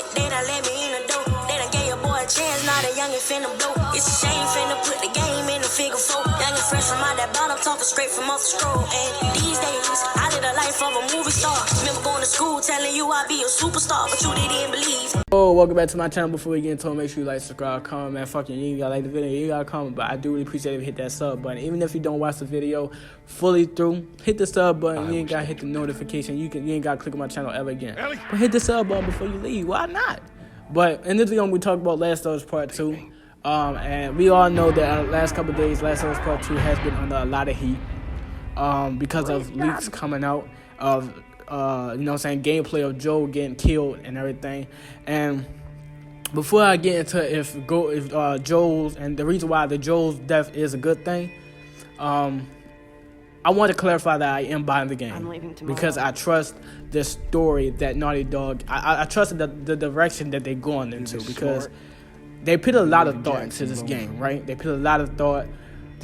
shit, they done let me in the door. They done gave your boy a chance, now the youngin' finna blow. It's a shame finna put the game in the figure four. Youngin' fresh from out that bottom, talking straight from off the stroll. And these days, I live the life of a movie star. Remember going to school telling you I'd be a superstar, but you didn't believe. Oh, welcome back to my channel. Before we get into it, make sure you like, subscribe, comment, man. Fucking, you ain't gotta like the video, you gotta comment, but I do really appreciate it if you hit that sub button. Even if you don't watch the video fully through, hit the sub button. You ain't gotta hit the notification. You ain't gotta click on my channel ever again. But hit the sub button before you leave. Why not? But in this video, we talked about Last of Us Part 2. And we all know that last couple of days, Last of Us Part 2 has been under a lot of heat because of leaks coming out of you know what I'm saying, gameplay of Joel getting killed and everything. And before I get into if Joel's, and the reason why the Joel's death is a good thing, I want to clarify that I am buying the game because I trust the story that Naughty Dog, I trust the direction that they're going into, because they put a lot of thought into this game, right? They put a lot of thought.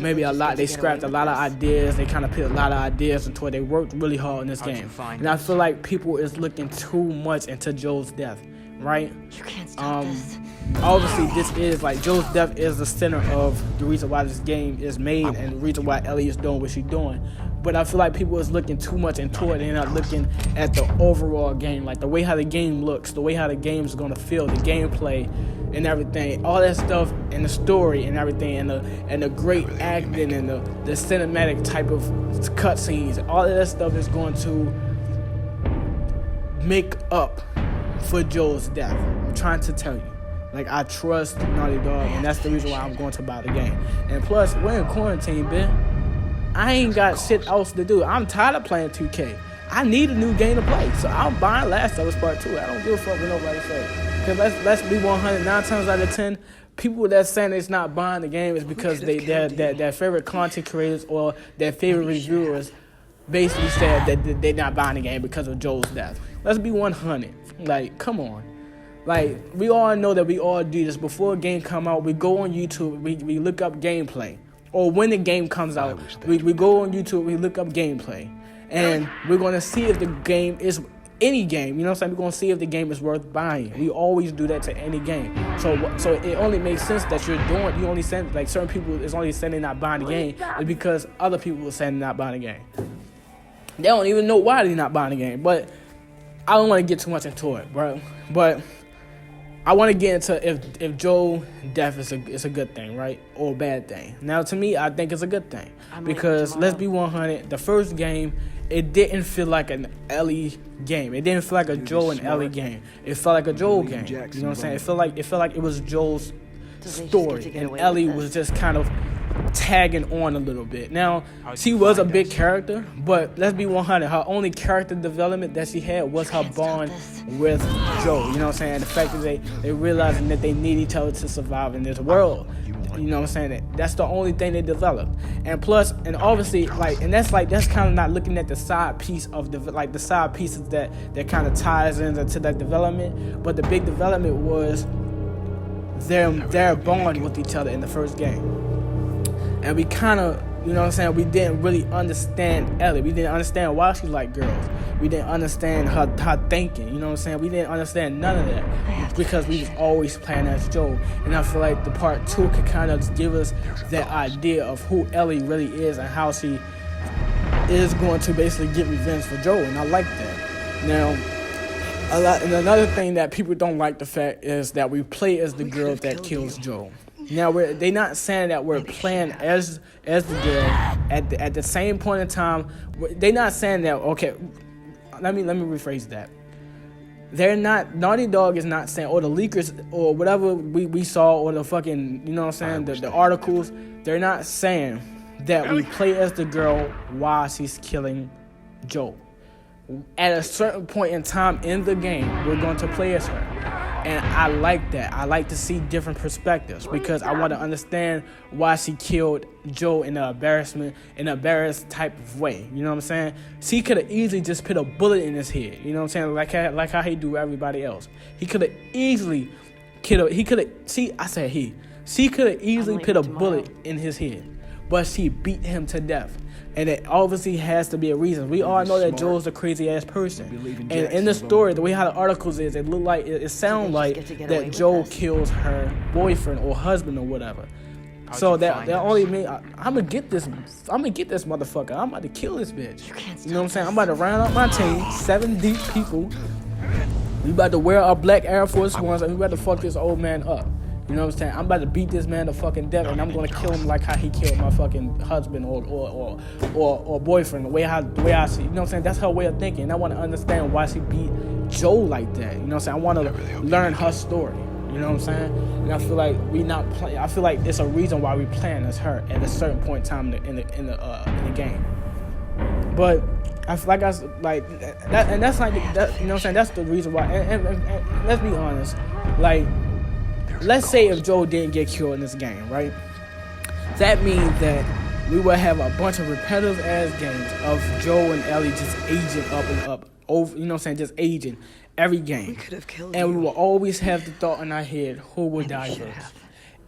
Maybe a lot, they scrapped a lot of ideas. They kind of put a lot of ideas into it. They worked really hard in this game. And I feel like people is looking too much into Joel's death, right? You can't stop this. Obviously, this is like Joel's death is the center of the reason why this game is made and the reason why Ellie is doing what she's doing. But I feel like people is looking too much into it and not looking at the overall game, like the way how the game looks, the way how the game is gonna feel, the gameplay and everything, all that stuff, and the story and everything, and the great acting and the cinematic type of cutscenes. All of that stuff is going to make up for Joel's death. I'm trying to tell you. Like, I trust Naughty Dog, and that's the reason why I'm going to buy the game. And plus, we're in quarantine, bitch. I ain't got shit else to do. I'm tired of playing 2K. I need a new game to play, so I'm buying Last of Us Part 2. I don't give a fuck what nobody says. Because let's be 100, 9 times out of 10, people that's saying it's not buying the game is because their favorite content creators or their favorite reviewers basically said that they're not buying the game because of Joel's death. Let's be 100. Like, come on. Like, we all know that we all do this. Before a game come out, we go on YouTube, we look up gameplay. Or when the game comes out, we go on YouTube, we look up gameplay. And we're going to see if the game is, any game, you know what I'm saying? We're going to see if the game is worth buying. We always do that to any game. So it only makes sense that you only send, like, certain people is only saying they're not buying the game is because other people are saying they're not buying the game. They don't even know why they're not buying the game. But I don't want to get too much into it, bro. But I want to get into if Joel's death is a good thing, right, or a bad thing. Now, to me, I think it's a good thing because let's be 100. The first game, it didn't feel like an Ellie game. It didn't feel like a Joel and Ellie game. It felt like a Joel game. You know what I'm saying? It felt like it was Joel's story, and Ellie was just kind of tagging on a little bit. Now, she was a big character, but let's be 100. Her only character development that she had was her bond with Joel. You know what I'm saying? The fact that they realizing that they need each other to survive in this world. You know what I'm saying? That's the only thing they developed. And plus, and obviously, like, and that's kind of not looking at the side piece of the side pieces that kind of ties into that development. But the big development was their bond with each other in the first game. And we kind of, you know what I'm saying, we didn't really understand Ellie. We didn't understand why she liked girls. We didn't understand her thinking, you know what I'm saying? We didn't understand none of that because we was always playing as Joel. And I feel like the part 2 could kind of give us that idea of who Ellie really is and how she is going to basically get revenge for Joel. And I like that. Now, and another thing that people don't like the fact is that we play as the girl that kills Joel. Now, they're not saying that we're playing as the girl at the same point in time. They're not saying that. Okay, let me rephrase that. They're not. Naughty Dog is not saying, or the leakers, or whatever we saw, or the fucking, you know what I'm saying, the articles. They're not saying that we play as the girl while she's killing Joel. At a certain point in time in the game, we're going to play as her. And I like that. I like to see different perspectives because I want to understand why she killed Joel in an embarrassed type of way. You know what I'm saying? She could have easily just put a bullet in his head. You know what I'm saying? Like how he do everybody else. He could have easily killed. She could have easily put a bullet in his head, but she beat him to death. and it obviously has to be a reason. We all know that Joel's a crazy ass person, and in the story, the way how the articles is, it look like it sound like that Joel kills her boyfriend or husband or whatever. So that only mean I'm gonna get this motherfucker. I'm about to kill this bitch. You know what I'm saying? I'm about to round up my team, 7 deep people. We about to wear our black Air Force Ones and we about to fuck this old man up. You know what I'm saying? I'm about to beat this man to fucking death, and I'm gonna kill him like how he killed my fucking husband or boyfriend. The way I see. You know what I'm saying? That's her way of thinking. And I want to understand why she beat Joel like that. You know what I'm saying? I want to learn her story. You know what I'm saying? And I feel like I feel like there's a reason why we playing as her at a certain point in time in the game. But I feel like that, and that's like that. You know what I'm saying? That's the reason why. And let's be honest, like. Let's say if Joel didn't get killed in this game, right? That means that we would have a bunch of repetitive ass games of Joel and Ellie just aging up and up. Over, you know what I'm saying? Just aging every game. We could have killed and you. We will always have the thought in our head, who would die first?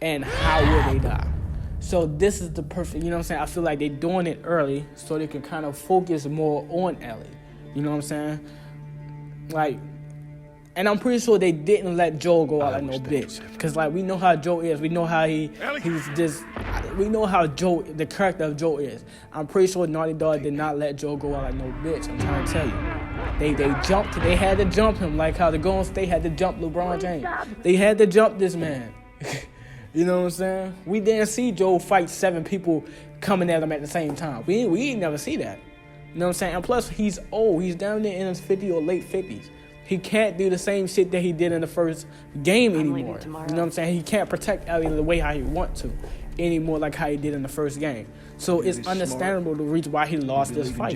And how would they die? So this is the perfect, you know what I'm saying? I feel like they're doing it early so they can kind of focus more on Ellie. You know what I'm saying? Like, and I'm pretty sure they didn't let Joel go out like no bitch. Because, like, we know how Joel is. We know how he's just... We know how Joel, the character of Joel is. I'm pretty sure Naughty Dog did not let Joel go out like no bitch. I'm trying to tell you. They had to jump him like how the Golden State had to jump LeBron James. They had to jump this man. You know what I'm saying? We didn't see Joel fight 7 people coming at him at the same time. We ain't never see that. You know what I'm saying? And plus, he's old. He's down there in his 50s or late 50s. He can't do the same shit that he did in the first game anymore. You know what I'm saying? He can't protect Ellie the way how he want to anymore, like how he did in the first game. So it's understandable the reason why he lost this fight.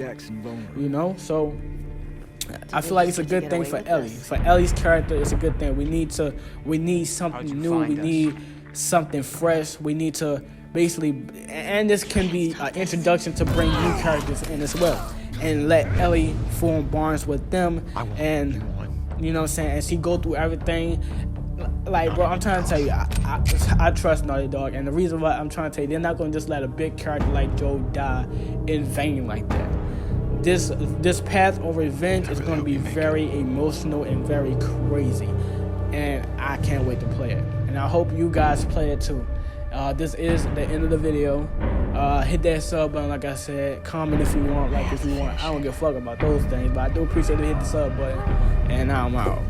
You know? So I feel like it's a good thing for Ellie. For Ellie's character, it's a good thing. We need something new. We need something fresh. We need to basically, and this can be an introduction to bring new characters in as well. And let Ellie form bonds with them, and you know what I'm saying, and she go through everything. Like, bro, I'm trying to tell you, I trust Naughty Dog, and the reason why I'm trying to tell you, they're not gonna just let a big character like Joel die in vain like that. This path of revenge is gonna be very emotional and very crazy, and I can't wait to play it. And I hope you guys play it too. This is the end of the video. Hit that sub button, like I said. Comment if you want, like if you want. I don't give a fuck about those things, but I do appreciate it. Hit the sub button, and now I'm out.